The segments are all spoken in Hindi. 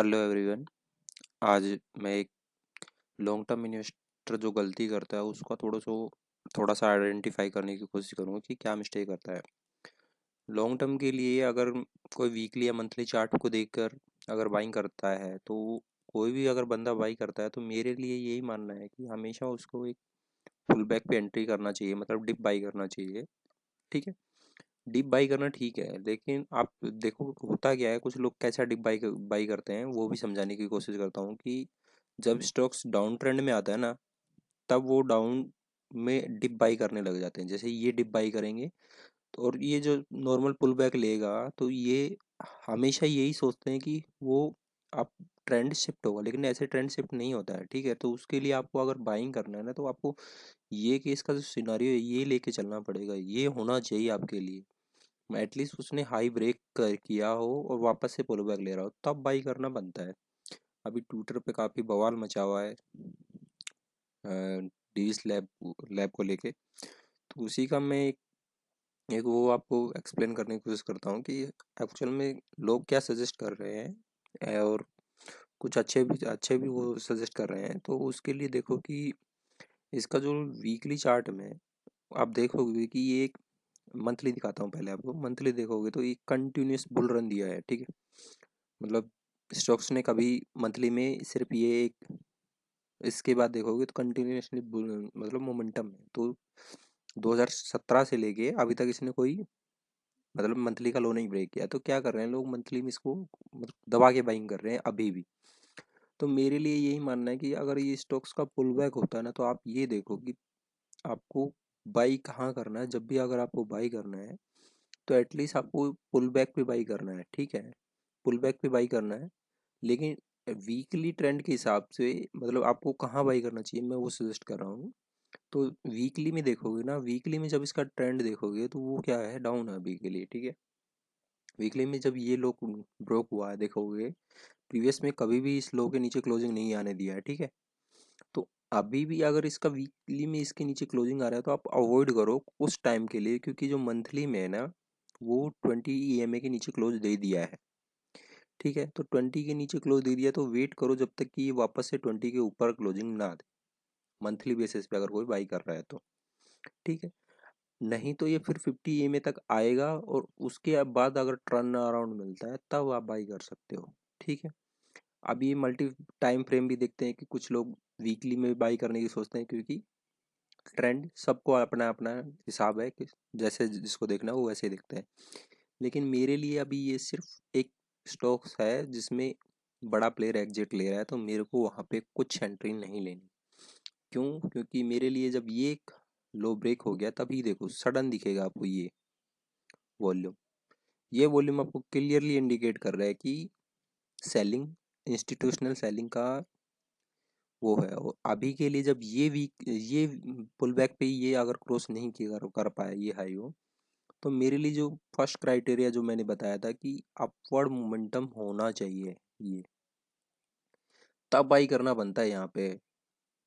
Hello everyone. आज मैं एक लॉन्ग टर्म इन्वेस्टर जो गलती करता है उसका थोड़ा सा आइडेंटिफाई करने की कोशिश करूँगा कि क्या मिस्टेक करता है। लॉन्ग टर्म के लिए अगर कोई वीकली या मंथली चार्ट को देखकर अगर बाइंग करता है तो कोई भी अगर बंदा बाई करता है तो मेरे लिए यही मानना है कि हमेशा उसको एक फुल बैक पे एंट्री करना चाहिए, मतलब डिप बाई करना चाहिए। ठीक है, डीप बाई करना ठीक है, लेकिन आप देखो होता क्या है, कुछ लोग कैसा डीप बाई बाई करते हैं वो भी समझाने की कोशिश करता हूँ कि जब स्टॉक्स डाउन ट्रेंड में आता है ना, तब वो डाउन में डिप बाई करने लग जाते हैं। जैसे ये डिप बाई करेंगे तो और ये जो नॉर्मल पुल बैक लेगा तो ये हमेशा यही सोचते हैं कि वो आप ट्रेंड शिफ्ट होगा, लेकिन ऐसे ट्रेंड शिफ्ट नहीं होता है। ठीक है, तो उसके लिए आपको अगर बाइंग करना है ना, तो आपको ये केस का जो सिनारियो है ये लेके चलना पड़ेगा, ये होना चाहिए आपके लिए। एटलीस्ट उसने हाई ब्रेक कर किया हो और वापस से पुल बैक ले रहा हो तब बाई करना बनता है। अभी ट्विटर पे काफ़ी बवाल मचा हुआ है डीज लैब लैब को लेके, तो उसी का मैं एक वो आपको एक्सप्लेन करने की कोशिश करता हूँ कि एक्चुअल में लोग क्या सजेस्ट कर रहे हैं, और कुछ अच्छे भी वो सजेस्ट कर रहे हैं। तो उसके लिए देखो कि इसका जो वीकली चार्ट में आप देखोगे कि ये एक मंथली दिखाता हूँ, पहले आपको मंथली देखोगे तो एक कंटिन्यूस बुल रन दिया है। ठीक है, मतलब स्टॉक्स ने कभी मंथली में सिर्फ ये एक, इसके बाद देखोगे तो कंटिन्यूसली मतलब मोमेंटम है। तो 2017 से लेके अभी तक इसने कोई मतलब मंथली का लो नहीं ब्रेक किया। तो क्या कर रहे हैं लोग, मंथली में इसको मतलब दबा के बाइंग कर रहे हैं अभी भी। तो मेरे लिए यही मानना है कि अगर ये स्टॉक्स का पुल बैक होता है ना, तो आप ये देखो कि आपको बाई कहाँ करना है। जब भी अगर आपको बाई करना है तो एटलीस्ट आपको पुल बैक पे बाई करना है। ठीक है, पुल बैक पे बाई करना है, लेकिन वीकली ट्रेंड के हिसाब से मतलब आपको कहाँ बाई करना चाहिए मैं वो सजेस्ट कर रहा हूँ। तो वीकली में देखोगे ना, वीकली में जब इसका ट्रेंड देखोगे तो वो क्या है, डाउन है अभी के लिए। ठीक है, वीकली में जब ये लो ब्रोक हुआ है देखोगे, प्रीवियस में कभी भी इस लो के नीचे क्लोजिंग नहीं आने दिया है। ठीक है, तो अभी भी अगर इसका वीकली में इसके नीचे क्लोजिंग आ रहा है तो आप अवॉइड करो उस टाइम के लिए, क्योंकि जो मंथली में है ना वो 20 EMA के नीचे क्लोज दे दिया है। ठीक है, तो 20 के नीचे क्लोज दे दिया तो वेट करो जब तक कि ये वापस से 20 के ऊपर क्लोजिंग ना दे, मंथली बेसिस पे अगर कोई बाई कर रहा है तो। ठीक है, नहीं तो ये फिर 50 EMA तक आएगा और उसके बाद अगर टर्न अराउंड मिलता है तब आप बाई कर सकते हो। ठीक है, अब ये मल्टी टाइम फ्रेम भी देखते हैं कि कुछ लोग वीकली में बाई करने की सोचते हैं, क्योंकि ट्रेंड सबको अपना अपना हिसाब है कि जैसे जिसको देखना है वो वैसे देखते हैं। लेकिन मेरे लिए अभी ये सिर्फ एक स्टॉक्स है जिसमें बड़ा प्लेयर एग्जिट ले रहा है, तो मेरे को वहाँ पे कुछ एंट्री नहीं लेनी। क्यों? क्योंकि मेरे लिए जब ये एक लो ब्रेक हो गया तभी देखो सडन दिखेगा आपको ये वॉल्यूम। ये वॉल्यूम आपको क्लियरली इंडिकेट कर रहा है कि सेलिंग, इंस्टीट्यूशनल सेलिंग का वो है। और अभी के लिए जब ये पुल बैक पे ये अगर क्रॉस नहीं किया कर पाया ये हाई हो, तो मेरे लिए जो फर्स्ट क्राइटेरिया जो मैंने बताया था कि अपवर्ड मोमेंटम होना चाहिए, ये तब बाई करना बनता है यहाँ पे।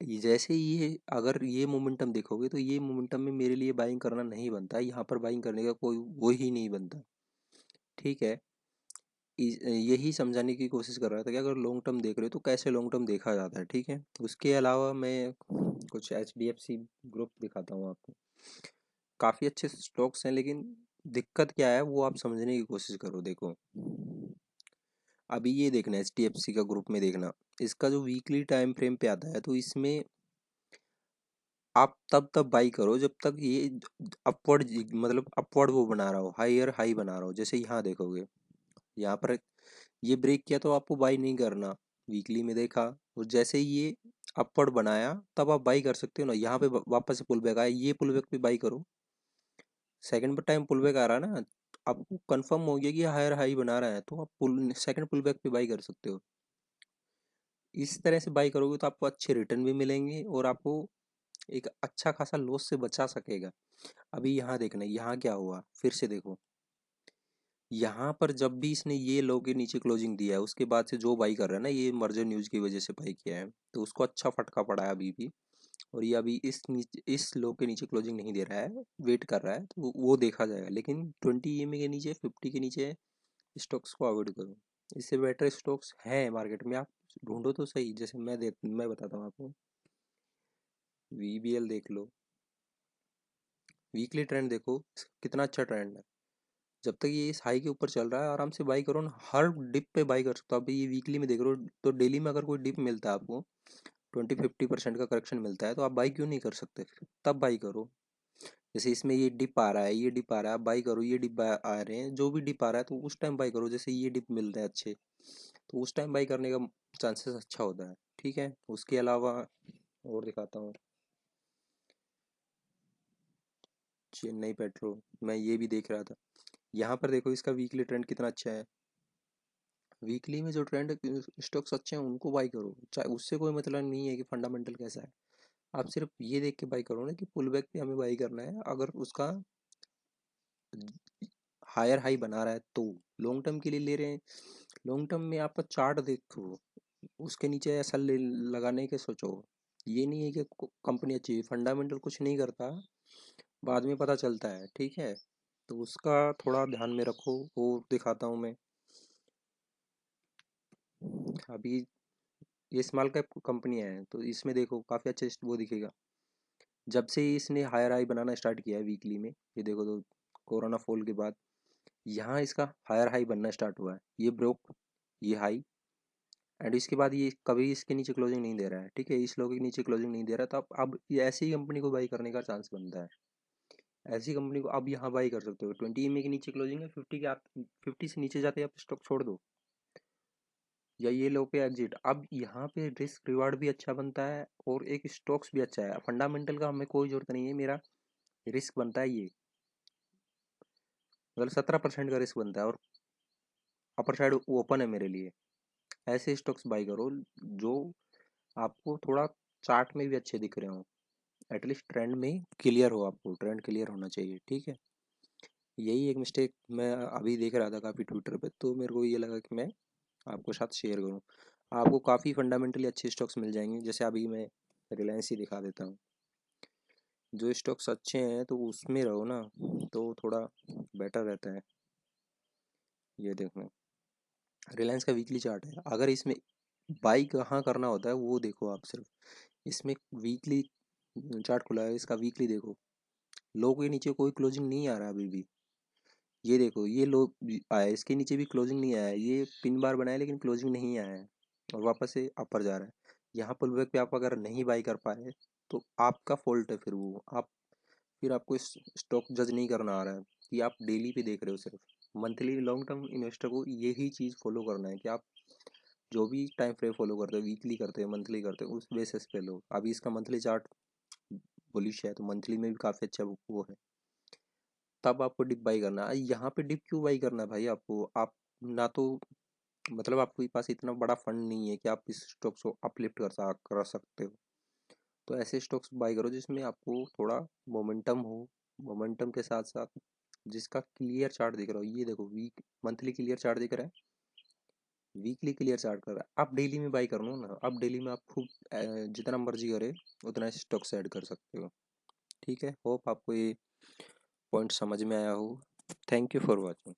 जैसे ये अगर ये मोमेंटम देखोगे तो ये मोमेंटम में मेरे लिए बाइंग करना नहीं बनता, यहाँ पर बाइंग करने का कोई वो ही नहीं बनता। ठीक है, यही समझाने की कोशिश कर रहा था कि अगर लॉन्ग टर्म देख रहे हो तो कैसे लॉन्ग टर्म देखा जाता है। ठीक है, उसके अलावा मैं कुछ HDFC ग्रुप दिखाता हूँ आपको। काफ़ी अच्छे स्टॉक्स हैं, लेकिन दिक्कत क्या है वो आप समझने की कोशिश करो। देखो अभी ये देखना HDFC का ग्रुप में देखना, इसका जो वीकली टाइम फ्रेम पे आता है तो इसमें आप तब तब बाई करो जब तक ये अपवर्ड मतलब अपवर्ड वो बना रहा हो, हायर हाई बना रहा हो। जैसे यहाँ देखोगे, यहाँ पर ये ब्रेक किया तो आपको बाई नहीं करना, वीकली में देखा और जैसे ही ये अपवर्ड बनाया तब आप बाई कर सकते हो ना। यहाँ पे वापस से पुल बैक आया, ये पुल बैक पे बाई करो। सेकंड टाइम पुल बैक आ रहा है ना, आपको कंफर्म हो गया कि हायर हाई बना रहा है तो आप पुल सेकंड पुल बैक पे बाई कर सकते हो। इस तरह से बाई करोगे तो आपको अच्छे रिटर्न भी मिलेंगे और आपको एक अच्छा खासा लॉस से बचा सकेगा। अभी यहाँ देखना, यहाँ क्या हुआ फिर से देखो, यहाँ पर जब भी इसने ये लो के नीचे क्लोजिंग दिया है उसके बाद से जो बाई कर रहा है ना, ये मर्जर न्यूज की वजह से बाई किया है तो उसको अच्छा फटका पड़ा है अभी भी। और ये अभी इस लो के नीचे क्लोजिंग नहीं दे रहा है, वेट कर रहा है, तो वो देखा जाएगा। लेकिन 20 EMA के नीचे, 50 के नीचे स्टॉक्स को अवॉइड करो। इससे बेटर स्टॉक्स हैं मार्केट में, आप ढूंढो तो सही। जैसे मैं बताता हूँ आपको, वीबीएल देख लो, वीकली ट्रेंड देखो, कितना अच्छा ट्रेंड है। जब तक ये इस हाई के ऊपर चल रहा है आराम से बाई करो ना, हर डिप पे बाई कर सकते हो। अभी ये वीकली में देख रहे हो तो डेली में अगर कोई डिप मिलता है आपको, 20-50% का करेक्शन मिलता है, तो आप बाई क्यों नहीं कर सकते फिर? तब बाई करो। जैसे इसमें ये डिप आ रहा है, ये डिप आ रहा है, आप बाई करो। ये डिप आ रहे हैं, जो भी डिप आ रहा है तो उस टाइम बाई करो। जैसे ये डिप मिल रहे हैं अच्छे, तो उस टाइम बाई करने का चांसेस अच्छा होता है। ठीक है, उसके अलावा और दिखाता हूँ, चेन्नई पेट्रोल, मैं ये भी देख रहा था। यहाँ पर देखो इसका वीकली ट्रेंड कितना अच्छा है। वीकली में जो ट्रेंड स्टॉक्स अच्छे हैं उनको बाई करो, चाहे उससे कोई मतलब नहीं है कि फंडामेंटल कैसा है। आप सिर्फ ये देख के बाई करो ना कि पुल बैक पे हमें बाई करना है, अगर उसका हायर हाई बना रहा है तो लॉन्ग टर्म के लिए ले रहे हैं। लॉन्ग टर्म में आपका चार्ट देखो, उसके नीचे ऐसा लगाने के सोचो। ये नहीं है कि कंपनी अच्छी है, फंडामेंटल कुछ नहीं करता, बाद में पता चलता है। ठीक है, तो उसका थोड़ा ध्यान में रखो। और दिखाता हूँ मैं अभी, ये स्मॉल कैप कंपनियां हैं तो इसमें देखो काफ़ी अच्छा वो दिखेगा। जब से इसने हायर हाई बनाना स्टार्ट किया है वीकली में, ये देखो तो कोरोना फॉल के बाद यहाँ इसका हायर हाई बनना स्टार्ट हुआ है। ये ब्रोक ये हाई, एंड इसके बाद ये कभी इसके नीचे क्लोजिंग नहीं दे रहा है। ठीक है, इस लो के नीचे क्लोजिंग नहीं दे रहा, तो अब ये ऐसी ही कंपनी को बाई करने का चांस बनता है। ऐसी कंपनी को अब यहाँ बाई कर सकते हो। 20 EMA के नीचे क्लोजिंग है, 50 के आप 50 से नीचे जाते ही आप स्टॉक छोड़ दो, या ये लो पे एग्जिट। अब यहाँ पे रिस्क रिवार्ड भी अच्छा बनता है और एक स्टॉक्स भी अच्छा है। फंडामेंटल का हमें कोई जरूरत नहीं है, मेरा रिस्क बनता है ये, मतलब 17% का रिस्क बनता है, और अपर साइड ओपन है मेरे लिए। ऐसे स्टॉक्स बाई करो जो आपको थोड़ा चार्ट में भी अच्छे दिख रहे हो, एटलीस्ट ट्रेंड में क्लियर हो, आपको ट्रेंड क्लियर होना चाहिए। ठीक है, यही एक मिस्टेक मैं अभी देख रहा था काफ़ी ट्विटर पे, तो मेरे को ये लगा कि मैं आपको साथ शेयर करूं। आपको काफ़ी फंडामेंटली अच्छे स्टॉक्स मिल जाएंगे। जैसे अभी मैं रिलायंस ही दिखा देता हूँ। जो स्टॉक्स अच्छे हैं तो उसमें रहो ना, तो थोड़ा बेटर रहता है। ये देखो, रिलायंस का वीकली चार्ट है, अगर इसमें बाई कहाँ करना होता है वो देखो आप सिर्फ। इसमें वीकली चार्ट खुला है, इसका वीकली देखो, लो के नीचे कोई क्लोजिंग नहीं आ रहा अभी भी। ये देखो, ये लो आया, इसके नीचे भी क्लोजिंग नहीं आया है, ये पिन बार बनाया लेकिन क्लोजिंग नहीं आया है, और वापस से अपर जा रहा है। यहाँ पुल बैक पे आप अगर नहीं बाई कर पाए तो आपका फॉल्ट है, फिर वो आप, फिर आपको इस स्टॉक जज नहीं करना आ रहा है कि आप डेली पे देख रहे हो सिर्फ। मंथली लॉन्ग टर्म इन्वेस्टर को यही चीज़ फॉलो करना है कि आप जो भी टाइम फ्रेम फॉलो करते हो, वीकली करते हो, मंथली करते हो, उस बेसिस पे लो। अभी इसका मंथली चार्ट बुलिश है तो मंथली में भी काफ़ी अच्छा वो है, तब आपको डिप बाई करना है। यहाँ पे डिप क्यों बाई करना है भाई आपको? आप ना तो मतलब आपके पास इतना बड़ा फंड नहीं है कि आप इस स्टॉक्स को अपलिफ्ट कर सकते हो, तो ऐसे स्टॉक्स बाई करो जिसमें आपको थोड़ा मोमेंटम हो। मोमेंटम के साथ साथ जिसका क्लियर चार्ट दिख रहा हो, ये देखो वीक मंथली क्लियर चार्ट दिख रहा है, वीकली क्लियर चार्ट कर रहा है। आप डेली में बाई कर लो ना, आप डेली में आप खूब जितना मर्जी करे उतना स्टॉक्स ऐड कर सकते हो। ठीक है, होप आपको ये पॉइंट समझ में आया हो। Thank you for watching.